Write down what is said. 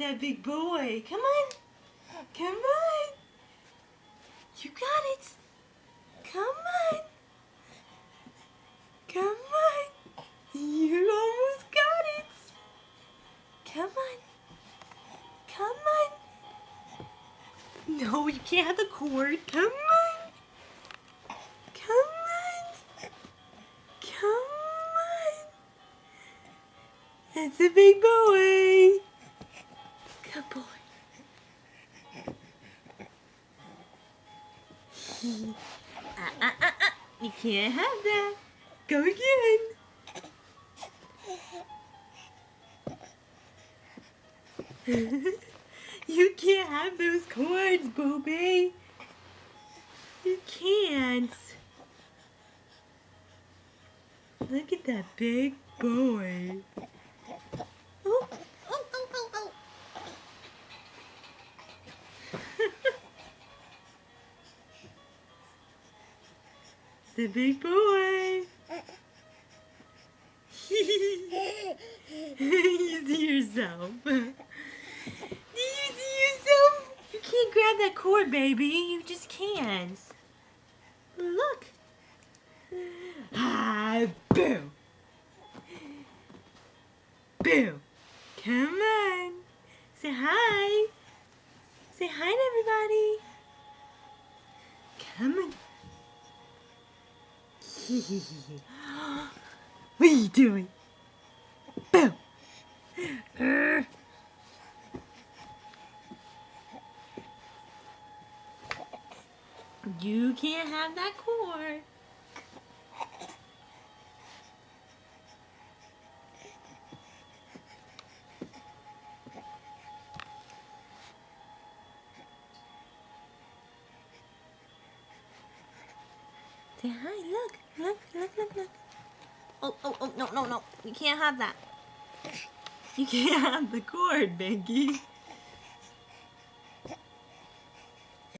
that big boy. Come on. Come on. You got it. Come on. Come on. You almost got it. Come on. Come on. No, you can't have the cord. Come on. Come on. Come on. That's a big boy. Good boy. You can't have that. Go again. You can't have those cords, Booby. You can't. Look at that big boy. Oh, oh, oh, oh, oh. It's a big boy. You see yourself. Do you see yourself? You can't grab that cord, baby. You just can't. Look. Ah, boo. Boo. Come on. Say hi. Say hi to everybody. Come on. What are you doing? Boo. You can't have that cord. Say hi, look, look, look, look, look. Oh, oh, oh, no, no, no. You can't have that. You can't have the cord, Binky.